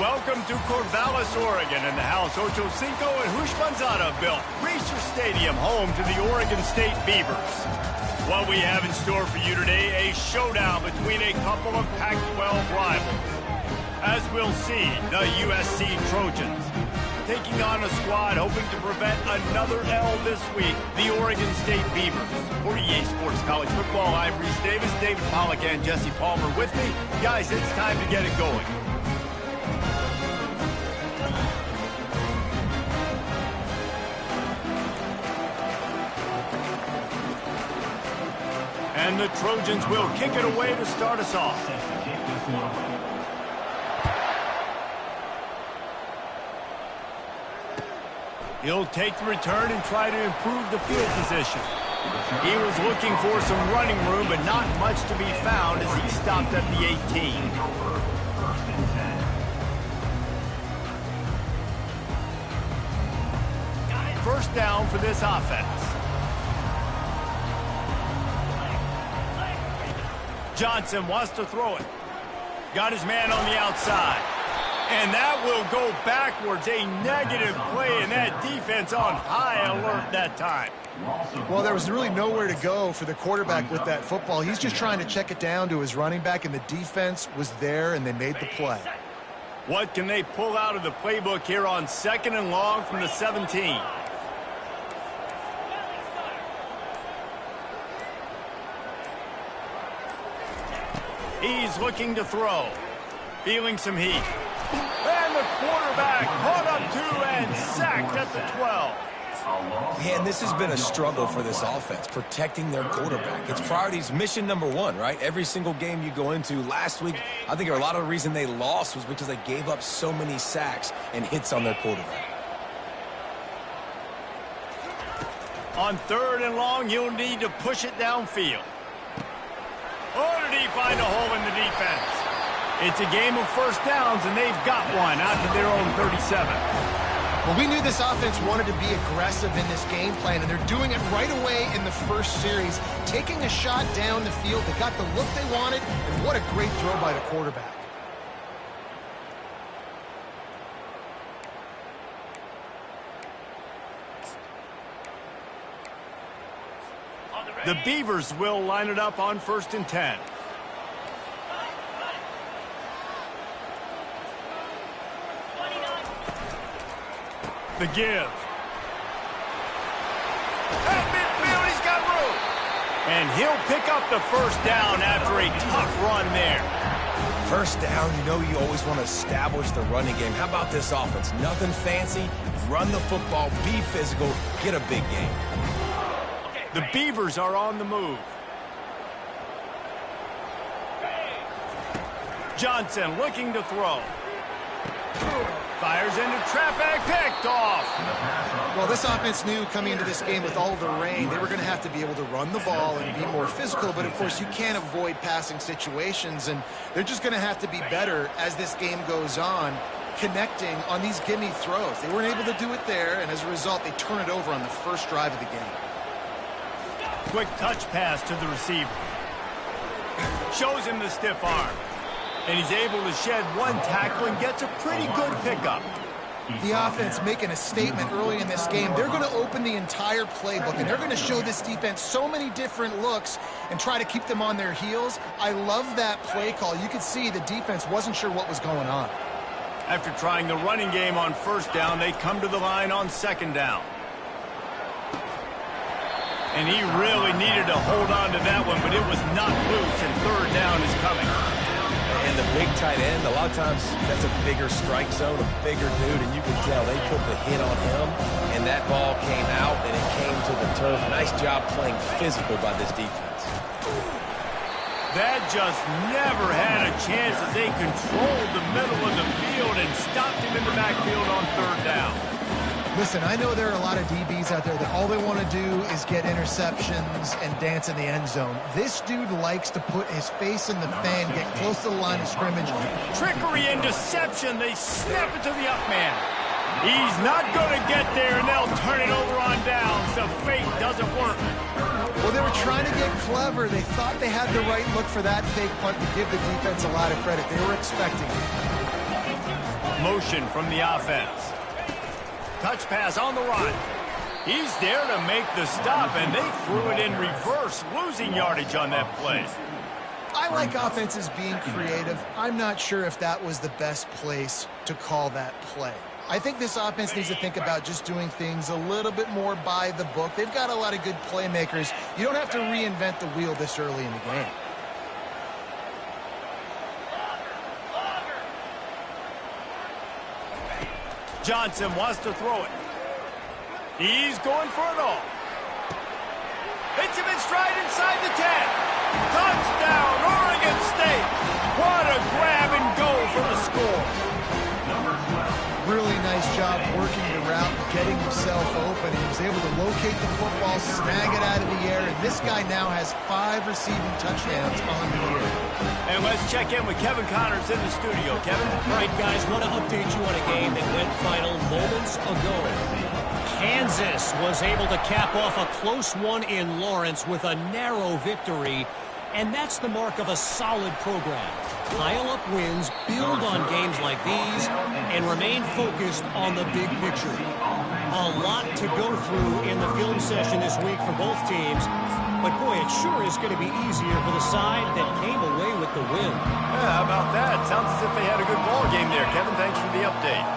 Welcome to Corvallis, Oregon, in the house Ocho Cinco and Hoosh Manzana built. Reser Stadium, home to the Oregon State Beavers. What we have in store for you today, a showdown between a couple of Pac-12 rivals. As we'll see, the USC Trojans taking on a squad hoping to prevent another L this week, the Oregon State Beavers. For EA Sports College Football, I'm Reese Davis, David Pollack, and Jesse Palmer with me. Guys, it's time to get it going. And the Trojans will kick it away to start us off. He'll take the return and try to improve the field position. He was looking for some running room, but not much to be found as he stopped at the 18. First down for this offense. Johnson wants to throw it. Got his man on the outside. And that will go backwards. A negative play, and that defense on high alert that time. Well, there was really nowhere to go for the quarterback with that football. He's just trying to check it down to his running back, and the defense was there, and they made the play. What can they pull out of the playbook here on 2nd and long from the 17? He's looking to throw. Feeling some heat. And the quarterback caught up to and sacked at the 12. Man, this has been a struggle for this offense, protecting their quarterback. It's priorities mission number one, right? Every single game you go into. Last week, I think a lot of the reason they lost was because they gave up so many sacks and hits on their quarterback. On 3rd and long, you'll need to push it downfield. Oh, did he find a hole in the defense? It's a game of first downs, and they've got one out to their own 37. Well, we knew this offense wanted to be aggressive in this game plan, and they're doing it right away in the first series, taking a shot down the field. They got the look they wanted, and what a great throw by the quarterback. The Beavers will line it up on 1st and 10. The give. At midfield, he's got room. And he'll pick up the first down after a tough run there. First down, you know you always want to establish the running game. How about this offense? Nothing fancy. Run the football, be physical, get a big game. The Beavers are on the move. Johnson looking to throw. Fires into traffic, picked off. Well, this offense knew coming into this game with all the rain, they were going to have to be able to run the ball and be more physical, but of course you can't avoid passing situations, and they're just going to have to be better as this game goes on, connecting on these gimme throws. They weren't able to do it there, and as a result, they turn it over on the first drive of the game. Quick touch pass to the receiver. Shows him the stiff arm. And he's able to shed one tackle and gets a pretty good pickup. The offense making a statement early in this game. They're going to open the entire playbook, and they're going to show this defense so many different looks and try to keep them on their heels. I love that play call. You could see the defense wasn't sure what was going on. After trying the running game on 1st down, they come to the line on 2nd down. And he really needed to hold on to that one, but it was not loose, and 3rd down is coming. And the big tight end, a lot of times that's a bigger strike zone, a bigger dude, and you can tell they put the hit on him, and that ball came out, and it came to the turf. Nice job playing physical by this defense. That just never had a chance as they controlled the middle of the field and stopped him in the backfield on 3rd down. Listen, I know there are a lot of DBs out there that all they want to do is get interceptions and dance in the end zone. This dude likes to put his face in the fan, get close to the line of scrimmage. Trickery and deception. They snap it to the up man. He's not going to get there, and they'll turn it over on downs. The fake doesn't work. Well, they were trying to get clever. They thought they had the right look for that fake punt to give the defense a lot of credit. They were expecting it. Motion from the offense. Touch pass on the run. He's there to make the stop, and they threw it in reverse, losing yardage on that play. I like offenses being creative. I'm not sure if that was the best place to call that play. I think this offense needs to think about just doing things a little bit more by the book. They've got a lot of good playmakers. You don't have to reinvent the wheel this early in the game. Johnson wants to throw it. He's going for it all. Hits him in stride inside the 10. Touchdown, Oregon State. What a grab and go for the score. Really nice job working the route and getting himself open. He was able to locate the football, snag it out of the air, and this guy now has 5 receiving touchdowns on the year. And let's check in with Kevin Connors in the studio. Kevin? All right, guys, want to update you on a game that went final moments ago. Kansas was able to cap off a close one in Lawrence with a narrow victory, and that's the mark of a solid program. Pile up wins, build on games like these, and remain focused on the big picture. A lot to go through in the film session this week for both teams, but boy, it sure is going to be easier for the side that came away with the win. Yeah, how about that? Sounds as if they had a good ball game there. Kevin, thanks for the update.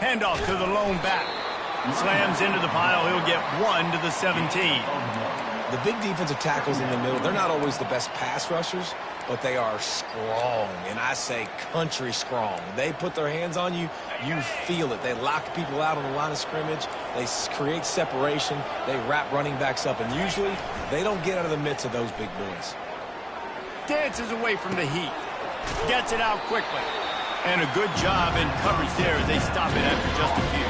Handoff to the lone back. Slams into the pile. He'll get 1 to the 17. The big defensive tackles in the middle, they're not always the best pass rushers, but they are strong, and I say country strong. They put their hands on you, you feel it. They lock people out on the line of scrimmage. They create separation. They wrap running backs up, and usually they don't get out of the midst of those big boys. Dances away from the heat. Gets it out quickly. And a good job in coverage there as they stop it after just a few.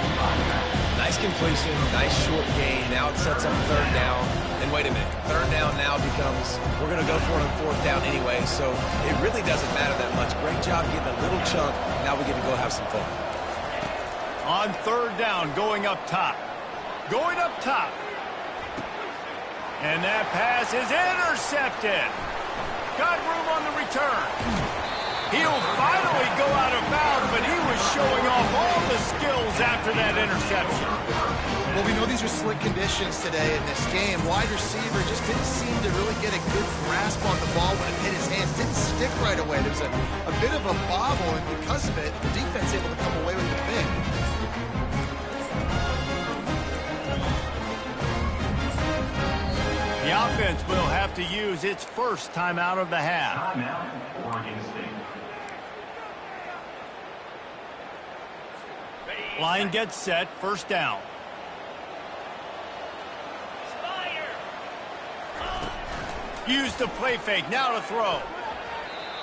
Nice completion, nice short gain. Now it sets up 3rd down. And wait a minute, 3rd down now becomes, we're going to go for it on 4th down anyway, so it really doesn't matter that much. Great job getting a little chunk. Now we get to go have some fun. On 3rd down, going up top. Going up top. And that pass is intercepted. Got room on the return. He'll finally go out of bounds, but he was showing off all the skills after that interception. Well, we know these are slick conditions today in this game. Wide receiver just didn't seem to really get a good grasp on the ball when it hit his hands. Didn't stick right away. There was a bit of a bobble, and because of it, the defense able to come away with the pick. The offense will have to use its first timeout of the half. Timeout, Oregon State. Line gets set, 1st down. Use the play fake, now to throw.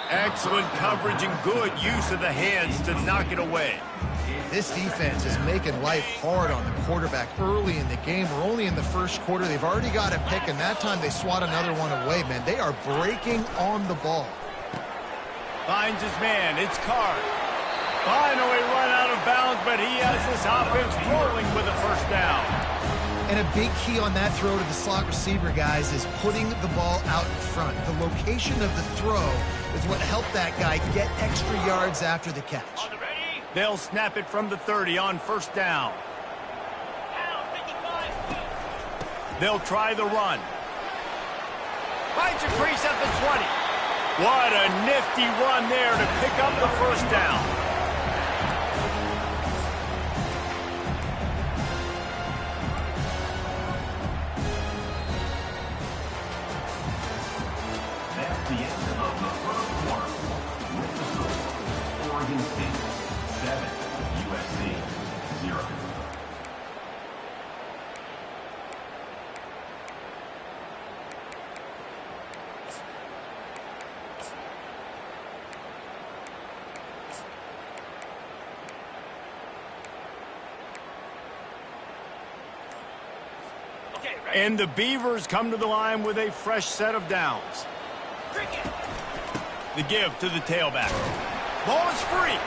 Excellent coverage and good use of the hands to knock it away. This defense is making life hard on the quarterback early in the game. We're only in the 1st quarter. They've already got a pick, and that time they swat another one away, man. They are breaking on the ball. Finds his man, it's Card. Finally run out of bounds, but he has this offense rolling with a 1st down. And a big key on that throw to the slot receiver, guys, is putting the ball out in front. The location of the throw is what helped that guy get extra yards after the catch. They'll snap it from the 30 on 1st down. They'll try the run. Finds a crease at the 20. What a nifty run there to pick up the 1st down. That's the end of the 1st quarter. With the score, Oregon State 7, USC 0. And the Beavers come to the line with a fresh set of downs. The give to the tailback. Ball is free.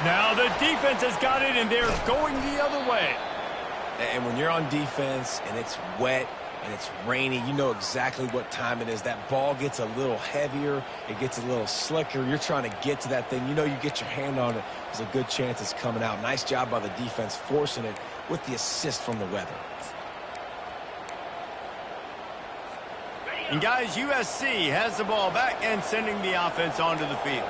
Now the defense has got it, and they're going the other way. And when you're on defense and it's wet, and it's rainy, you know exactly what time it is. That ball gets a little heavier. It gets a little slicker. You're trying to get to that thing. You know you get your hand on it. There's a good chance it's coming out. Nice job by the defense forcing it with the assist from the weather. And guys, USC has the ball back and sending the offense onto the field.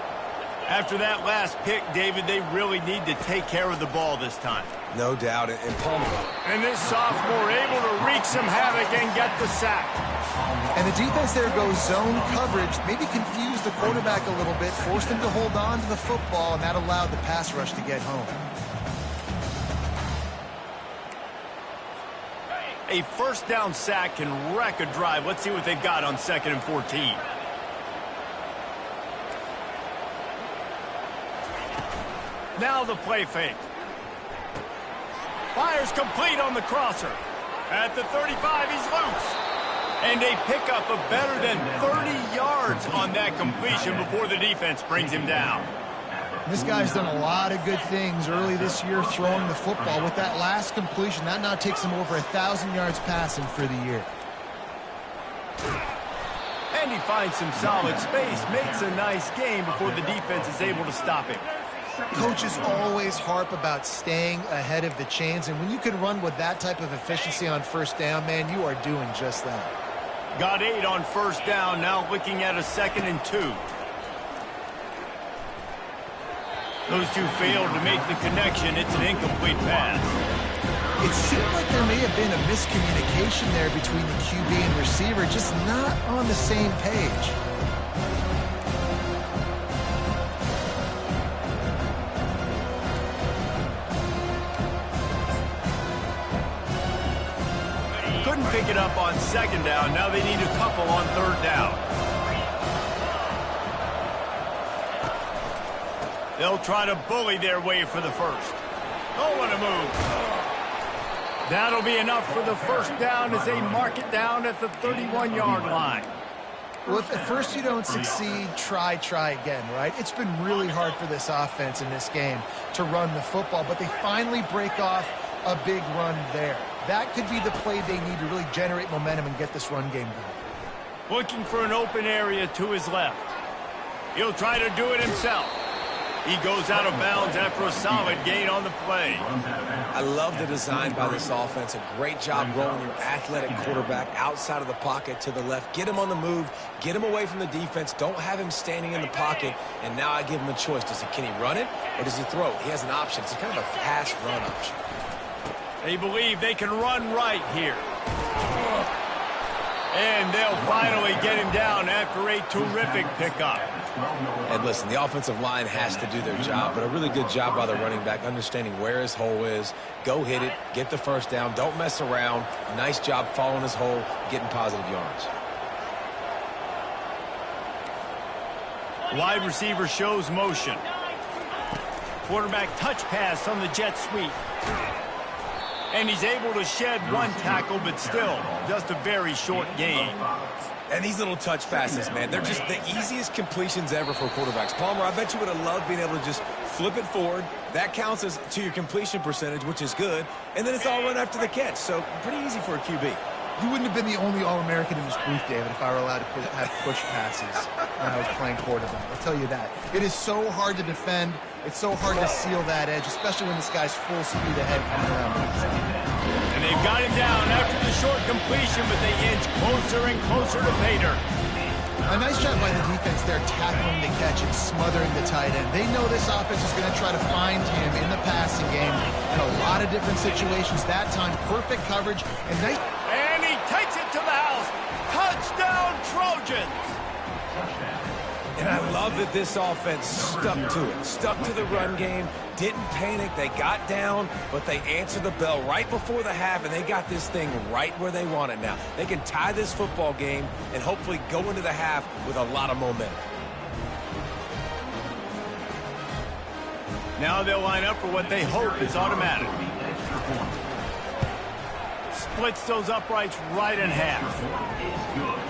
After that last pick, David, they really need to take care of the ball this time. No doubt. And Palmer. And this sophomore able to wreak some havoc and get the sack. And the defense there goes zone coverage, maybe confused the quarterback a little bit, forced him to hold on to the football, and that allowed the pass rush to get home. A first down sack can wreck a drive. Let's see what they've got on 2nd and 14. Now the play fake. Fires complete on the crosser. At the 35, he's loose. And a pickup of better than 30 yards on that completion before the defense brings him down. This guy's done a lot of good things early this year throwing the football. With that last completion, that now takes him over 1,000 yards passing for the year. And he finds some solid space, makes a nice gain before the defense is able to stop him. Coaches always harp about staying ahead of the chains, and when you can run with that type of efficiency on first down, man, you are doing just that. Got 8 on first down, now looking at a 2nd and 2. Those two failed to make the connection. It's an incomplete pass. It seemed like there may have been a miscommunication there between the QB and receiver, just not on the same page. Couldn't pick it up on 2nd down. Now they need a couple on 3rd down. They'll try to bully their way for the first. Oh, what a move. That'll be enough for the first down as they mark it down at the 31-yard line. Well, if at first you don't succeed, try again, right? It's been really hard for this offense in this game to run the football, but they finally break off a big run there. That could be the play they need to really generate momentum and get this run game going. Looking for an open area to his left. He'll try to do it himself. He goes out of bounds after a solid gain on the play. I love the design by this offense. A great job rolling your athletic quarterback outside of the pocket to the left. Get him on the move. Get him away from the defense. Don't have him standing in the pocket. And now I give him a choice. Can he run it or does he throw it? He has an option. It's kind of a pass-run option. They believe they can run right here. And they'll finally get him down after a terrific pickup. And listen, the offensive line has to do their job, but a really good job by the running back understanding where his hole is. Go hit it, get the first down, don't mess around. Nice job following his hole, getting positive yards. Wide receiver shows motion. Quarterback touch pass on the jet sweep. And he's able to shed one tackle, but still just a very short gain. And these little touch passes, man, they're just the easiest completions ever for quarterbacks. Palmer, I bet you would have loved being able to just flip it forward. That counts as to your completion percentage, which is good. And then it's all run after the catch, so pretty easy for a QB. You wouldn't have been the only All-American in this booth, David, if I were allowed to have push passes when I was playing quarterback. I'll tell you that. It is so hard to defend. It's so hard to seal that edge, especially when this guy's full speed ahead coming around. And they've got him down after the short completion, but they inch closer and closer to pay dirt. A nice job by the defense there, tackling the catch and smothering the tight end. They know this offense is going to try to find him in the passing game in a lot of different situations. That time, perfect coverage and nice. And he takes it to the house. Touchdown, Trojans! And I love that this offense stuck to it, stuck to the run game, didn't panic. They got down, but they answered the bell right before the half, and they got this thing right where they want it now. They can tie this football game and hopefully go into the half with a lot of momentum. Now they'll line up for what they hope is automatic. Splits those uprights right in half.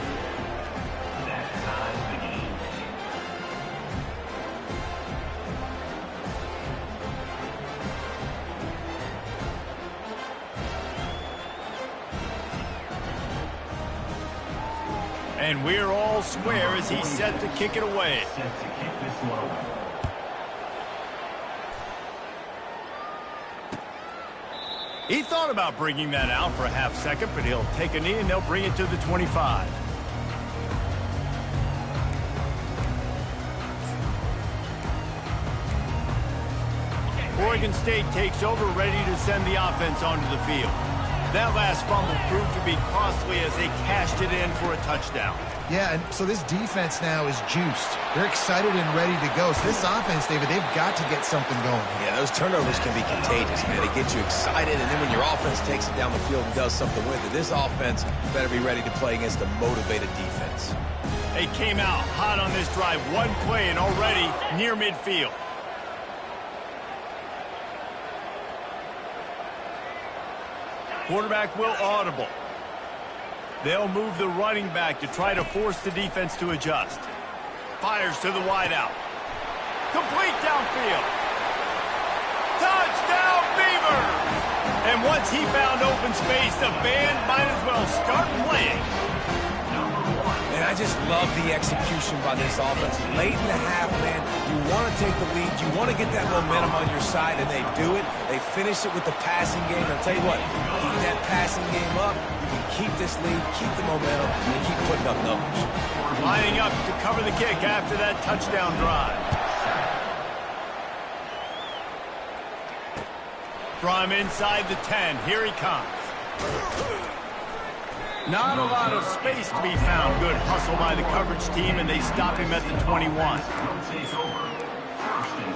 And we're all square as he's set to kick it away. Set to kick this one away. He thought about bringing that out for a half second, but he'll take a knee and they'll bring it to the 25. Oregon State takes over, ready to send the offense onto the field. That last fumble proved to be costly as they cashed it in for a touchdown. Yeah, and so this defense now is juiced. They're excited and ready to go. So this offense, David, they've got to get something going. Yeah, those turnovers can be contagious, man. They get you excited, and then when your offense takes it down the field and does something with it, this offense better be ready to play against a motivated defense. They came out hot on this drive. One play and already near midfield. Quarterback will audible. They'll move the running back to try to force the defense to adjust. Fires to the wideout. Complete downfield. Touchdown, Beavers! And once he found open space, the band might as well start playing. And I just love the execution by this offense. Late in the half, man, you want to take the lead. You want to get that momentum on your side, and they do it. They finish it with the passing game. I'll tell you what, keep that passing game up. You can keep this lead, keep the momentum, and keep putting up numbers. Lining up to cover the kick after that touchdown drive. From inside the 10, here he comes. Not a lot of space to be found. Good hustle by the coverage team, and they stop him at the 21. Take over. 1st and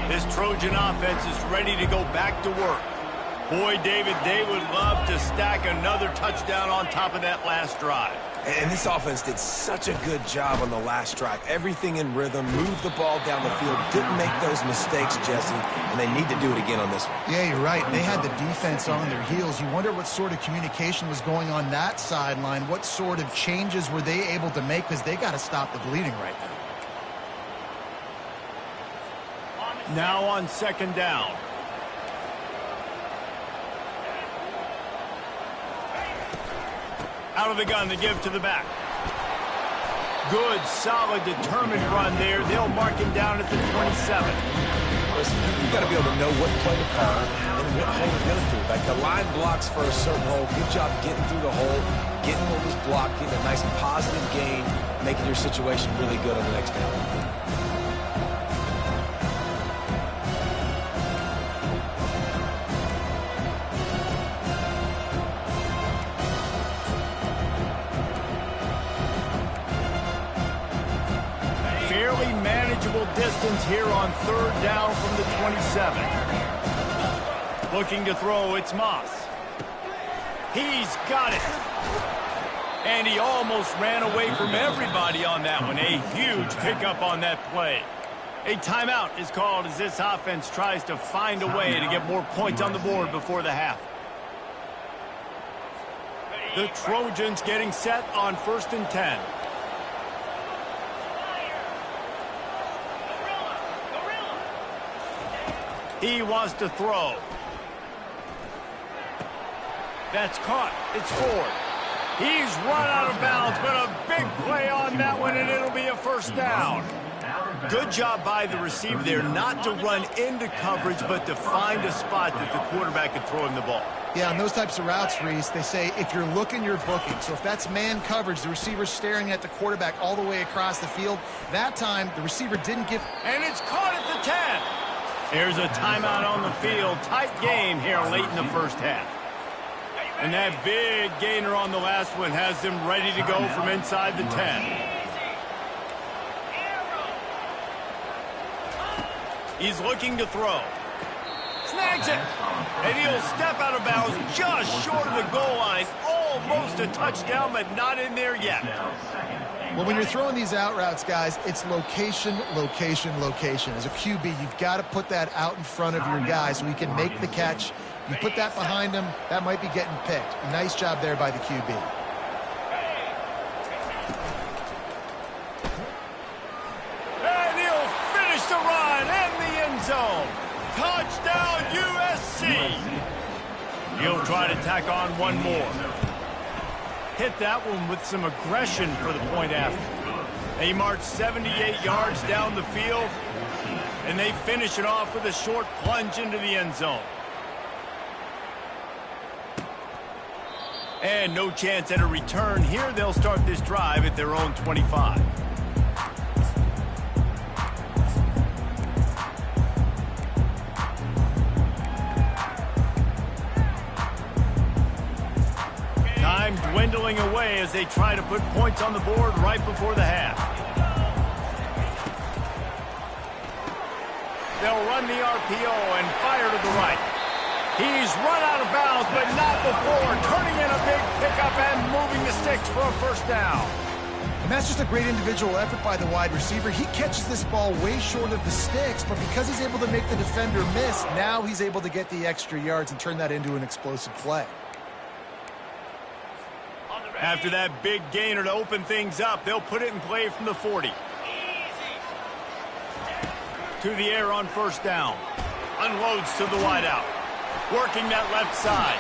10. This Trojan offense is ready to go back to work. Boy, David, they would love to stack another touchdown on top of that last drive. And this offense did such a good job on the last drive. Everything in rhythm, moved the ball down the field, didn't make those mistakes, Jesse, and they need to do it again on this one. Yeah, you're right. They had the defense on their heels. You wonder what sort of communication was going on that sideline. What sort of changes were they able to make, because they got to stop the bleeding right now. Now on 2nd down. Out of the gun, the give to the back. Good, solid, determined run there. They'll mark him down at the 27. Listen, you got to be able to know what play to call and what hole to go through. Like the line blocks for a certain hole. Good job getting through the hole, getting what was blocked, getting a nice positive gain, making your situation really good on the next down. Fairly manageable distance here on 3rd down from the 27. Looking to throw, it's Moss. He's got it. And he almost ran away from everybody on that one. A huge pickup on that play. A timeout is called as this offense tries to find a way to get more points on the board before the half. The Trojans getting set on 1st and 10. He wants to throw. That's caught. It's forward. He's run out of bounds, but a big play on that one, and it'll be a 1st down. Good job by the receiver there not to run into coverage, but to find a spot that the quarterback could throw him the ball. Yeah, on those types of routes, Reese, they say if you're looking, you're booking. So if that's man coverage, the receiver's staring at the quarterback all the way across the field. That time, the receiver didn't give... And it's caught at the 10. There's a timeout on the field. Tight game here late in the 1st half. And that big gainer on the last one has them ready to go from inside the 10. He's looking to throw. Snags it. And he'll step out of bounds just short of the goal line. Almost a touchdown, but not in there yet. Well, when you're throwing these out routes, guys, it's location, location, location. As a QB, you've got to put that out in front of your guy so he can make the catch. You put that behind him, that might be getting picked. Nice job there by the QB. And he'll finish the run in the end zone. Touchdown, USC. He'll try to tack on one more. Hit that one with some aggression for the point after. They march 78 yards down the field, and they finish it off with a short plunge into the end zone. And no chance at a return here. They'll start this drive at their own 25. Time dwindling away as they try to put points on the board right before the half. They'll run the RPO and fire to the right. He's run out of bounds, but not before turning in a big pickup and moving the sticks for a first down. And that's just a great individual effort by the wide receiver. He catches this ball way short of the sticks, but because he's able to make the defender miss, now he's able to get the extra yards and turn that into an explosive play. After that big gainer to open things up, they'll put it in play from the 40. To the air on first down. Unloads to the wideout. Working that left side.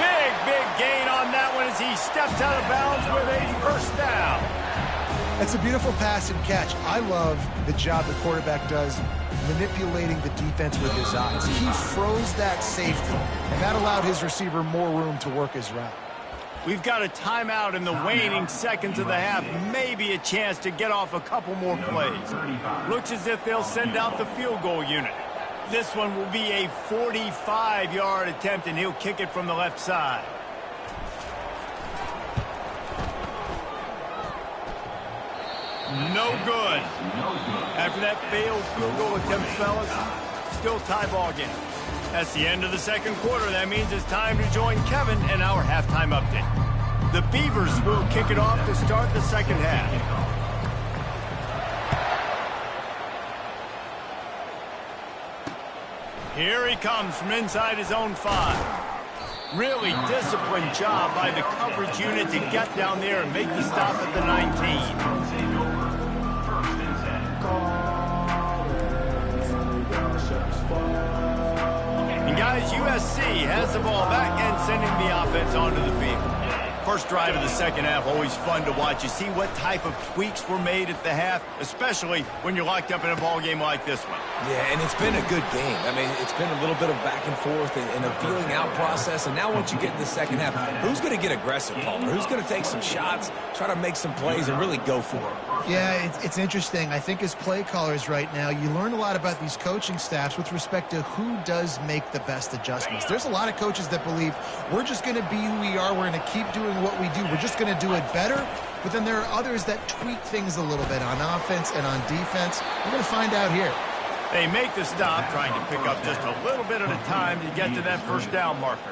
Big gain on that one as he steps out of bounds with a first down. That's a beautiful pass and catch. I love the job the quarterback does manipulating the defense with his eyes. He froze that safety, and that allowed his receiver more room to work his route. We've got a timeout in the waning seconds of the half. Maybe a chance to get off a couple more plays. Looks as if they'll send out the field goal unit. This one will be a 45-yard attempt, and he'll kick it from the left side. No good. After that failed field goal attempt, fellas, still tie ball game. That's the end of the second quarter. That means it's time to join Kevin in our halftime update. The Beavers will kick it off to start the second half. Here he comes from inside his own 5. Really disciplined job by the coverage unit to get down there and make the stop at the 19. And guys, USC has the ball back and sending the offense onto the field. First drive of the second half, always fun to watch. You see what type of tweaks were made at the half, especially when you're locked up in a ball game like this one. Yeah, and it's been a good game. I mean, it's been a little bit of back and forth and a feeling out process. And now once you get in the second half, who's going to get aggressive, Palmer? Who's going to take some shots, try to make some plays, and really go for it? Yeah, it's interesting. I think as play callers right now, you learn a lot about these coaching staffs with respect to who does make the best adjustments. There's a lot of coaches that believe we're just going to be who we are. We're going to keep doing what we do. We're just going to do it better. But then there are others that tweak things a little bit on offense and on defense. We're going to find out here. They make the stop, trying to pick up just a little bit at a time to get to that first down marker.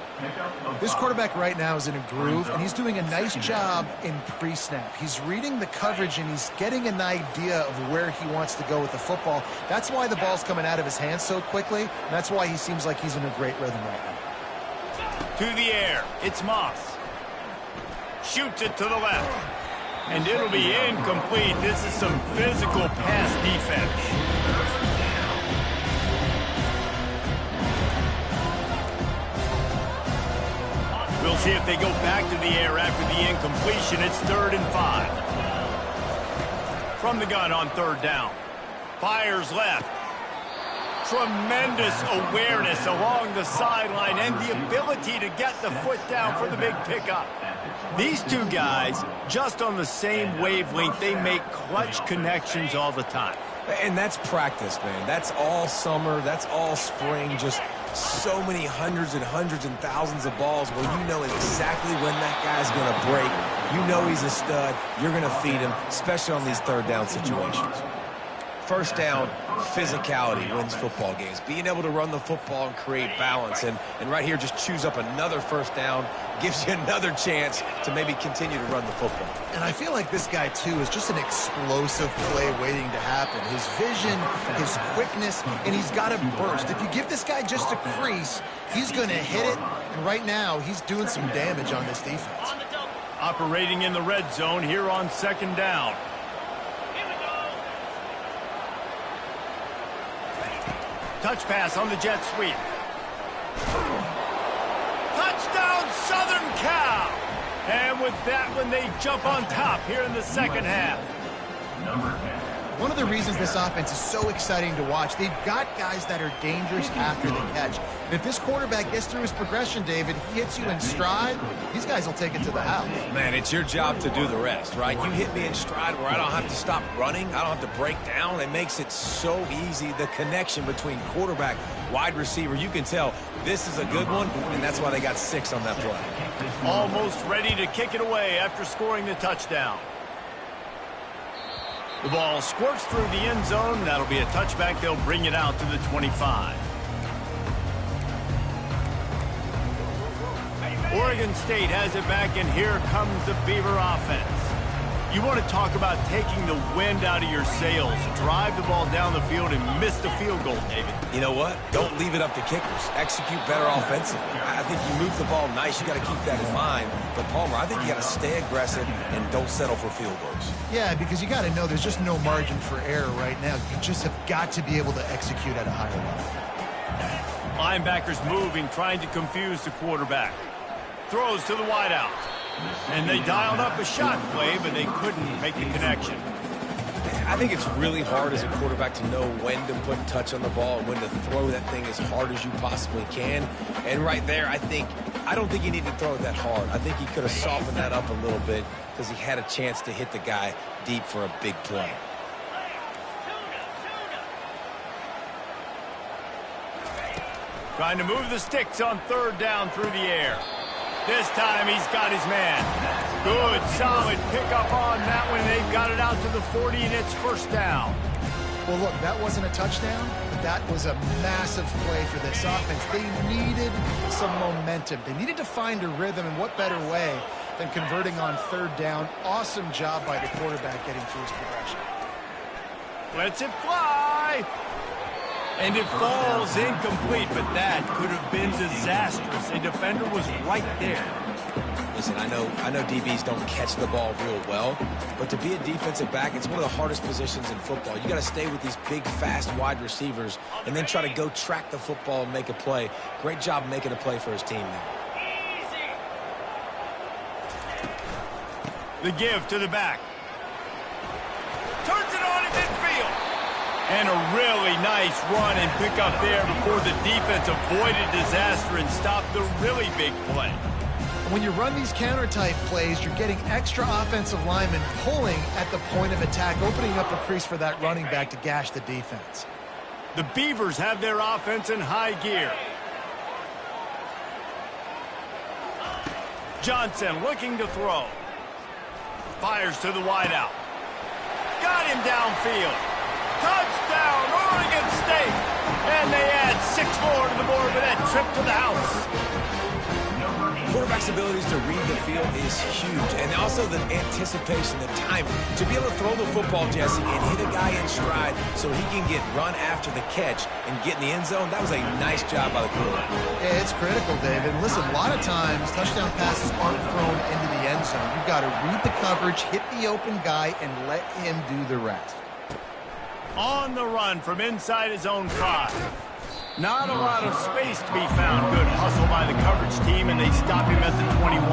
This quarterback right now is in a groove, and he's doing a nice job in pre-snap. He's reading the coverage, and he's getting an idea of where he wants to go with the football. That's why the ball's coming out of his hands so quickly, and that's why he seems like he's in a great rhythm right now. To the air, it's Moss. Shoots it to the left. And it'll be incomplete. This is some physical pass defense. We'll see if they go back to the air after the incompletion. It's 3rd and 5. From the gun on 3rd down. Fires left. Tremendous awareness along the sideline and the ability to get the foot down for the big pickup. These two guys, just on the same wavelength, they make clutch connections all the time. And that's practice, man. That's all summer. That's all spring. Just so many hundreds and thousands of balls where you know exactly when that guy's going to break. You know he's a stud. You're going to feed him, especially on these 3rd down situations. First down, physicality wins football games. Being able to run the football and create balance. And right here, just choose up another first down, gives you another chance to maybe continue to run the football. And I feel like this guy, too, is just an explosive play waiting to happen. His vision, his quickness, and he's got a burst. If you give this guy just a crease, he's going to hit it. And right now, he's doing some damage on this defense. Operating in the red zone here on 2nd down. Touch pass on the jet sweep. Touchdown, Southern Cal! And with that one, they jump on top here in the second half. Number 10. One of the reasons this offense is so exciting to watch, they've got guys that are dangerous after the catch. And if this quarterback gets through his progression, David, he hits you in stride, these guys will take it to the house. Man, it's your job to do the rest, right? You hit me in stride where I don't have to stop running. I don't have to break down. It makes it so easy. The connection between quarterback, wide receiver, you can tell this is a good one, and that's why they got 6 on that play. Almost ready to kick it away after scoring the touchdown. The ball squirts through the end zone. That'll be a touchback. They'll bring it out to the 25. Oregon State has it back, and here comes the Beaver offense. You want to talk about taking the wind out of your sails. Drive the ball down the field and miss the field goal, David. You know what? Don't leave it up to kickers. Execute better offensively. I think you move the ball nice. You got to keep that in mind. But, Palmer, I think you got to stay aggressive and don't settle for field goals. Yeah, because you got to know there's just no margin for error right now. You just have got to be able to execute at a higher level. Linebackers moving, trying to confuse the quarterback. Throws to the wideout. And they dialed up a shot play, but they couldn't make the connection. I think it's really hard as a quarterback to know when to put touch on the ball and when to throw that thing as hard as you possibly can. And right there, I don't think he needed to throw it that hard. I think he could have softened that up a little bit because he had a chance to hit the guy deep for a big play. Trying to move the sticks on third down through the air. This time he's got his man. Good, solid pickup on that one. They've got it out to the 40, and it's first down. Well, look, that wasn't a touchdown, but that was a massive play for this offense. They needed some momentum. They needed to find a rhythm, and what better way than converting on third down. Awesome job by the quarterback getting through his progression. Lets it fly. And it falls incomplete, but that could have been disastrous. A defender was right there. Listen, I know DBs don't catch the ball real well, but to be a defensive back, it's one of the hardest positions in football. You got to stay with these big, fast wide receivers and then try to go track the football and make a play. Great job making a play for his team there. The give to the back. Turns it on in midfield. And a really nice run and pick up there before the defense avoided disaster and stopped the really big play. When you run these counter-type plays, you're getting extra offensive linemen pulling at the point of attack, opening up a crease for that running back to gash the defense. The Beavers have their offense in high gear. Johnson looking to throw. Fires to the wideout. Got him downfield. Touchdown, Oregon State! And they add 6 more to the board with that trip to the house. Quarterback's abilities to read the field is huge, and also the anticipation, the timing. To be able to throw the football, Jesse, and hit a guy in stride so he can get run after the catch and get in the end zone, that was a nice job by the quarterback. Yeah, it's critical, David. Listen, a lot of times, touchdown passes aren't thrown into the end zone. You've got to read the coverage, hit the open guy, and let him do the rest. On the run from inside his own 5. Not a lot of space to be found. Good hustle by the coverage team, and they stop him at the 21.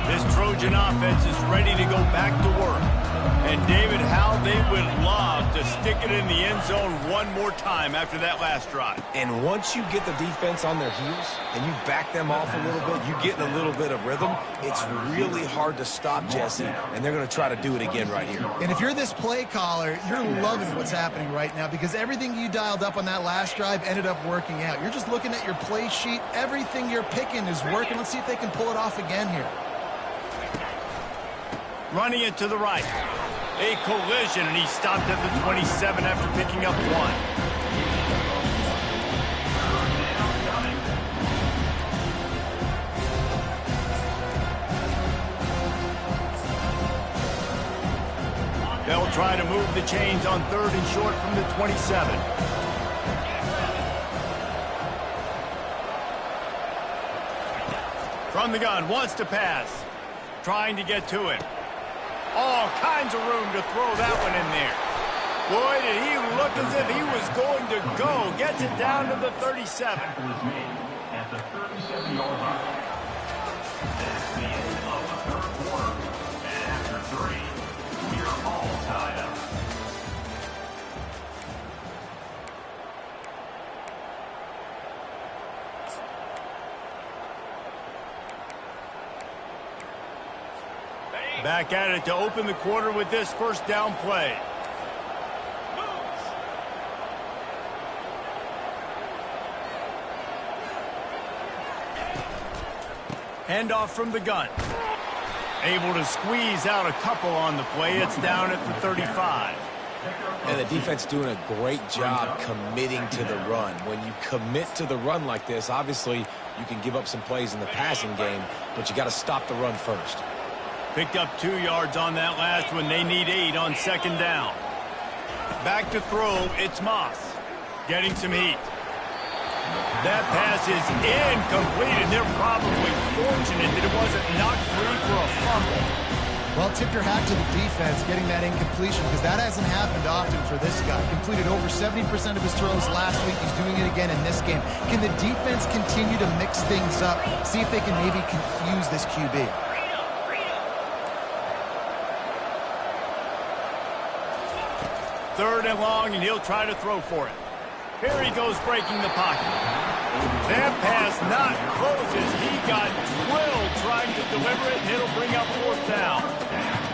This Trojan offense is ready to go back to work. And David, how they would love to stick it in the end zone one more time after that last drive. And once you get the defense on their heels and you back them off a little bit, you get in a little bit of rhythm, it's really hard to stop, Jesse, and they're going to try to do it again right here. And if you're this play caller, you're loving what's happening right now because everything you dialed up on that last drive ended up working out. You're just looking at your play sheet. Everything you're picking is working. Let's see if they can pull it off again here. Running it to the right. A collision, and he stopped at the 27 after picking up 1. They'll try to move the chains on 3rd and short from the 27. From the gun, wants to pass. trying to get to it. All kinds of room to throw that one in there. Boy, did he look as if he was going to go. Gets it down to the 37. Tackle is made at the 37-yard line. That's the end of the third quarter. And after 3, we are all tied up. Back at it to open the quarter with this first down play. Handoff from the gun. Able to squeeze out a couple on the play. It's down at the 35. And the defense doing a great job committing to the run. When you commit to the run like this, obviously you can give up some plays in the passing game, but you got to stop the run first. Picked up 2 yards on that last one. They need 8 on second down. Back to throw. It's Moss. Getting some heat. That pass is incomplete, and they're probably fortunate that it wasn't knocked free for a fumble. Well, tip your hat to the defense getting that incompletion, because that hasn't happened often for this guy. Completed over 70% of his throws last week. He's doing it again in this game. Can the defense continue to mix things up? See if they can maybe confuse this QB. Third and long, and he'll try to throw for it. Here he goes breaking the pocket. That pass not closes. He got drilled trying to deliver it, and it'll bring up fourth down.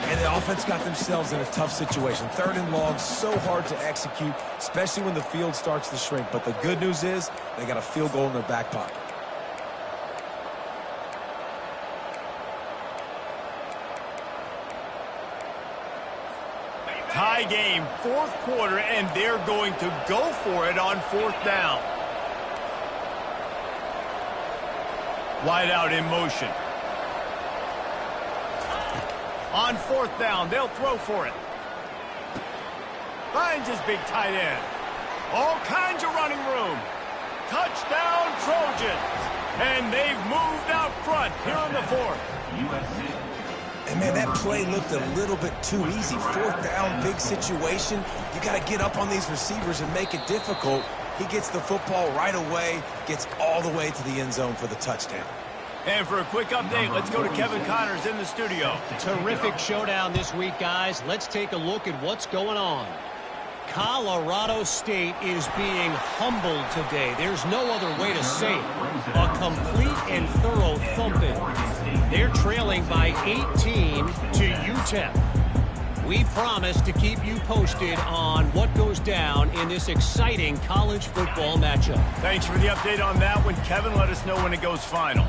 And the offense got themselves in a tough situation. Third and long, so hard to execute, especially when the field starts to shrink. But the good news is they got a field goal in their back pocket. Tie game, fourth quarter, and they're going to go for it on fourth down. Wide out in motion. On fourth down, they'll throw for it. Finds his big tight end. All kinds of running room. Touchdown, Trojans. And they've moved out front here in the fourth. USC. And, man, that play looked a little bit too easy. Fourth down, big situation. You got to get up on these receivers and make it difficult. He gets the football right away, gets all the way to the end zone for the touchdown. And for a quick update, let's go to Kevin Connors in the studio. Terrific showdown this week, guys. Let's take a look at what's going on. Colorado State is being humbled today. There's no other way to say it. A complete and thorough thumping. They're trailing by 18 to UTEP. We promise to keep you posted on what goes down in this exciting college football matchup. Thanks for the update on that one, Kevin. Let us know when it goes final.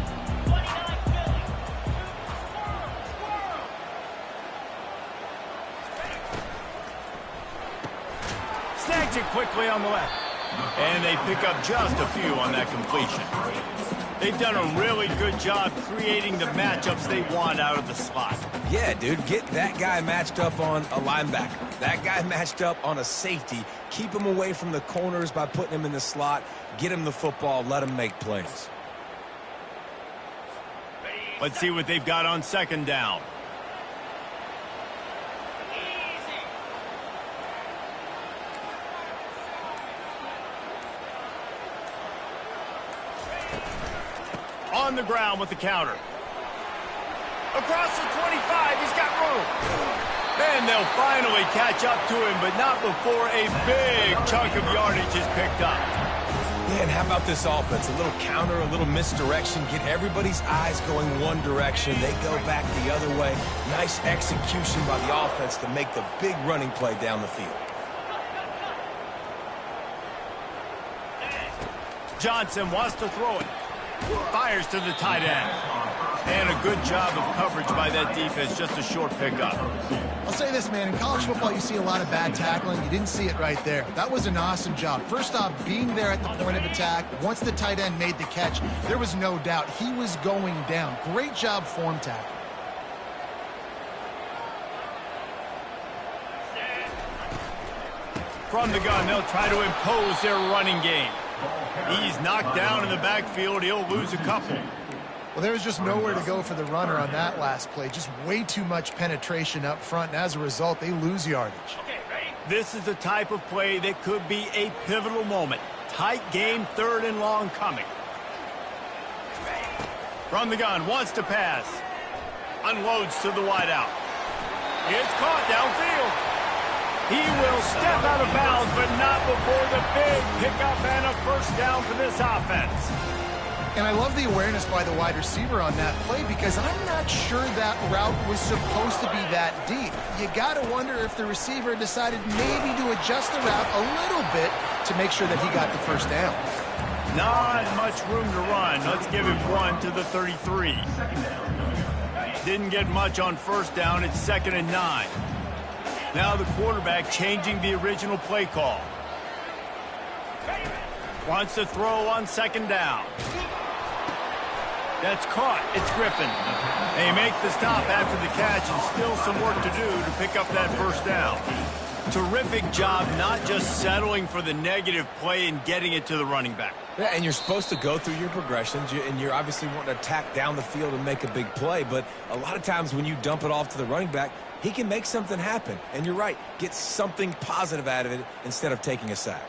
Snags it quickly on the left. And they pick up just a few on that completion. They've done a really good job creating the matchups they want out of the slot. Yeah, dude, get that guy matched up on a linebacker. That guy matched up on a safety. Keep him away from the corners by putting him in the slot. Get him the football. Let him make plays. Let's see what they've got on second down. On the ground with the counter. Across the 25, he's got room. And they'll finally catch up to him, but not before a big chunk of yardage is picked up. Man, how about this offense? A little counter, a little misdirection. Get everybody's eyes going one direction. They go back the other way. Nice execution by the offense to make the big running play down the field. Johnson wants to throw it. Fires to the tight end. And a good job of coverage by that defense. Just a short pickup. I'll say this, man. In college football, you see a lot of bad tackling. You didn't see it right there. That was an awesome job. First off, being there at the point of attack. Once the tight end made the catch, there was no doubt he was going down. Great job form tackle. From the gun, they'll try to impose their running game. He's knocked down in the backfield. He'll lose a couple. Well, there was just nowhere to go for the runner on that last play. Just way too much penetration up front, and as a result, they lose yardage. This is the type of play that could be a pivotal moment. Tight game, 3rd and long coming. From the gun, wants to pass. Unloads to the wideout. It's caught downfield. He will step out of bounds, but not before the big pickup and a first down for this offense. And I love the awareness by the wide receiver on that play because I'm not sure that route was supposed to be that deep. You got to wonder if the receiver decided maybe to adjust the route a little bit to make sure that he got the first down. Not much room to run. Let's give him 1 to the 33. Didn't get much on first down. It's 2nd and 9. Now the quarterback changing the original play call. Wants to throw on 2nd down. That's caught. It's Griffin. They make the stop after the catch, and still some work to do to pick up that first down. Terrific job not just settling for the negative play and getting it to the running back. Yeah, and you're supposed to go through your progressions, and you're obviously wanting to attack down the field and make a big play, but a lot of times when you dump it off to the running back, he can make something happen. And you're right, get something positive out of it instead of taking a sack.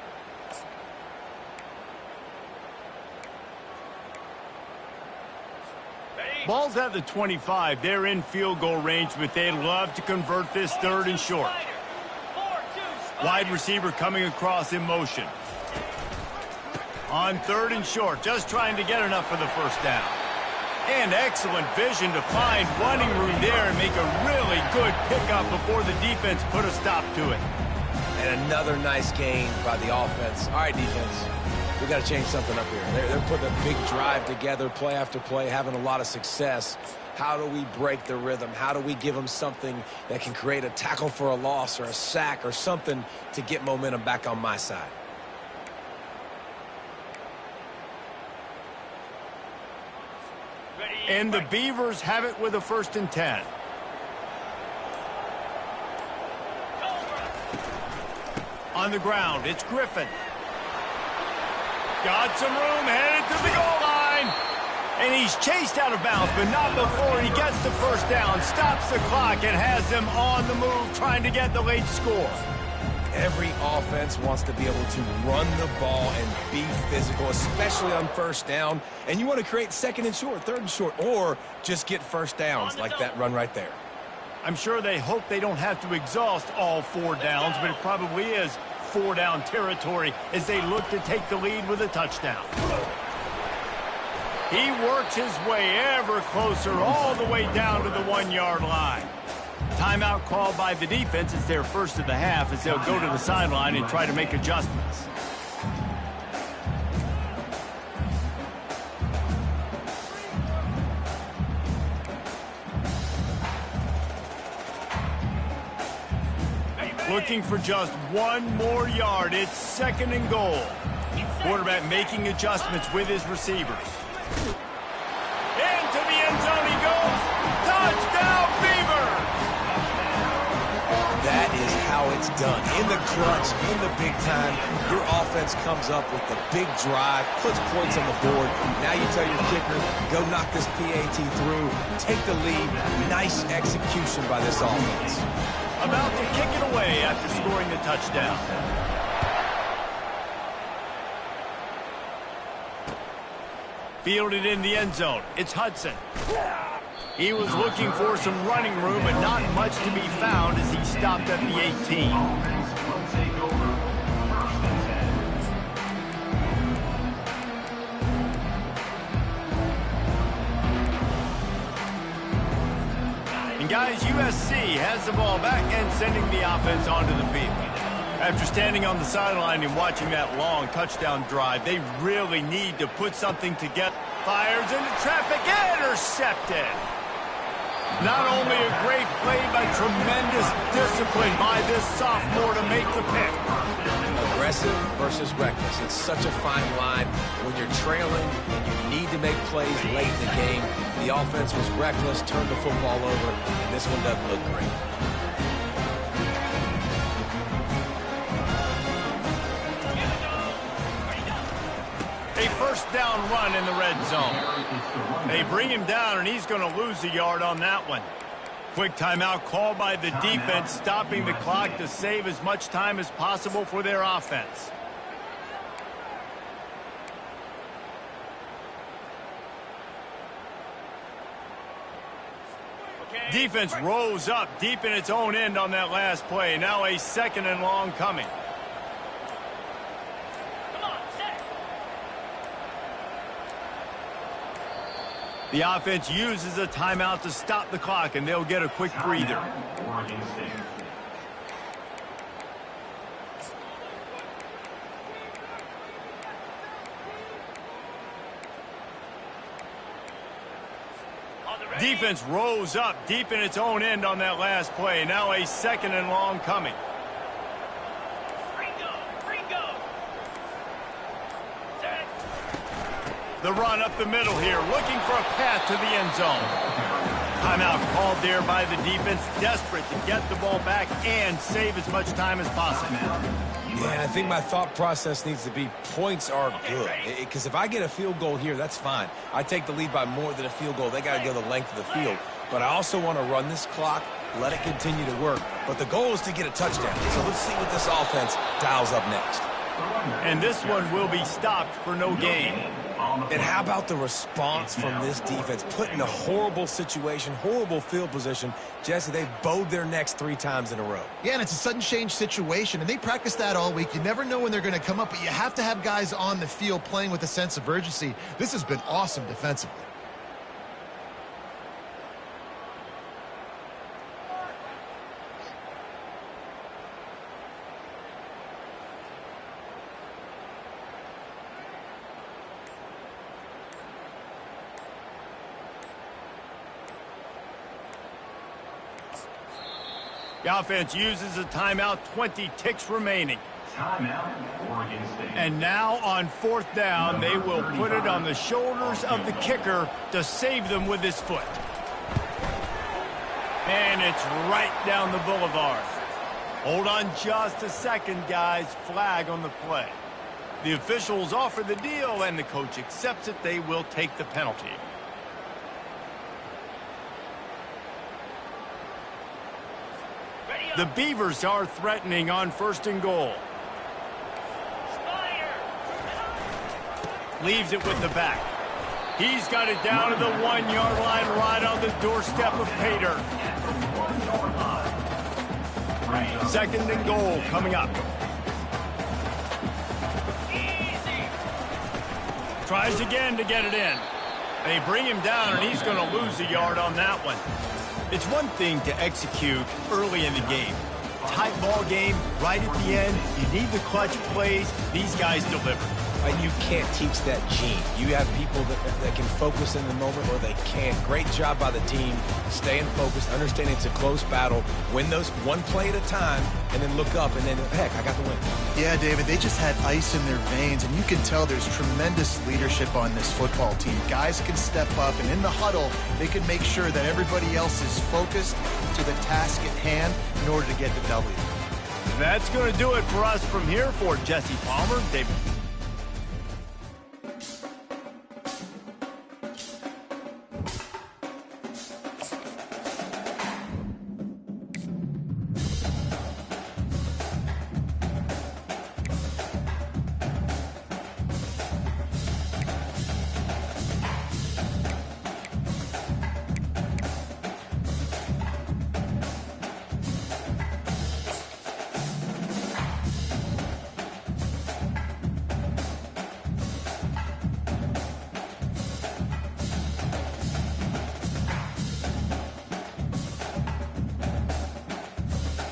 Ball's at the 25. They're in field goal range, but they'd love to convert this 3rd and short. Wide receiver coming across in motion. On 3rd and short, just trying to get enough for the first down. And excellent vision to find running room there and make a really good pickup before the defense put a stop to it. And another nice gain by the offense. All right, defense. We got to change something up here. They're putting a big drive together, play after play, having a lot of success. How do we break the rhythm? How do we give them something that can create a tackle for a loss or a sack or something to get momentum back on my side? And the Beavers have it with a 1st and 10. On the ground, it's Griffin. Got some room, headed to the goal line. And he's chased out of bounds, but not before he gets the first down, stops the clock, and has them on the move trying to get the late score. Every offense wants to be able to run the ball and be physical, especially on first down. And you want to create 2nd and short, 3rd and short, or just get first downs like that run right there. I'm sure they hope they don't have to exhaust all 4 downs, but it probably is 4-down territory as they look to take the lead with a touchdown. He works his way ever closer all the way down to the 1-yard line. Timeout called by the defense. It's their first of the half as they'll go to the sideline and try to make adjustments. Looking for just 1 more yard. It's 2nd and goal. Quarterback making adjustments with his receivers. Into the end zone he goes. Touchdown, Beaver! That is how it's done. In the clutch, in the big time, your offense comes up with the big drive, puts points on the board. Now you tell your kicker, go knock this PAT through, take the lead. Nice execution by this offense. About to kick it away after scoring the touchdown. Fielded in the end zone. It's Hudson. He was looking for some running room, but not much to be found as he stopped at the 18. And guys, USC has the ball back and sending the offense onto the field. After standing on the sideline and watching that long touchdown drive, they really need to put something together. Fires into traffic, intercepted. Not only a great play, but tremendous discipline by this sophomore to make the pick. Aggressive versus reckless. It's such a fine line when you're trailing and you need to make plays late in the game. The offense was reckless, turned the football over, and this one doesn't look great. A first down run in the red zone. They bring him down, and he's going to lose a yard on that one. Quick timeout called by the defense, stopping the clock to save as much time as possible for their offense. Defense rose up deep in its own end on that last play. Now a 2nd and long coming. The offense uses a timeout to stop the clock, and they'll get a quick breather. Defense rose up deep in its own end on that last play. Now a 2nd and long coming. The run up the middle here, looking for a path to the end zone. Timeout called there by the defense, desperate to get the ball back and save as much time as possible. Yeah, I think my thought process needs to be points are good. Because if I get a field goal here, that's fine. I take the lead by more than a field goal. They got to go the length of the field. But I also want to run this clock, let it continue to work. But the goal is to get a touchdown. So let's see what this offense dials up next. And this one will be stopped for no gain. And how about the response from this defense? Put in a horrible situation, horrible field position. Jesse, they've bowed their necks 3 times in a row. Yeah, and it's a sudden change situation, and they practice that all week. You never know when they're going to come up, but you have to have guys on the field playing with a sense of urgency. This has been awesome defensively. The offense uses a timeout, 20 ticks remaining. Timeout, Oregon State. And now on 4th down, they will put it on the shoulders of the kicker to save them with his foot. And it's right down the boulevard. Hold on just a second, guys. Flag on the play. The officials offer the deal, and the coach accepts it. They will take the penalty. The Beavers are threatening on 1st and goal. Leaves it with the back. He's got it down to the 1-yard line, right on the doorstep of Pater. 2nd and goal coming up. Tries again to get it in. They bring him down, and he's going to lose a yard on that one. It's one thing to execute early in the game. Tight ball game, right at the end. You need the clutch plays. These guys deliver. And you can't teach that gene. You have people that can focus in the moment or they can't. Great job by the team, staying focused, understanding it's a close battle, win those one play at a time, and then look up, and then, heck, I got the win. Yeah, David, they just had ice in their veins, and you can tell there's tremendous leadership on this football team. Guys can step up, and in the huddle, they can make sure that everybody else is focused to the task at hand in order to get the W. That's going to do it for us from here. For Jesse Palmer, David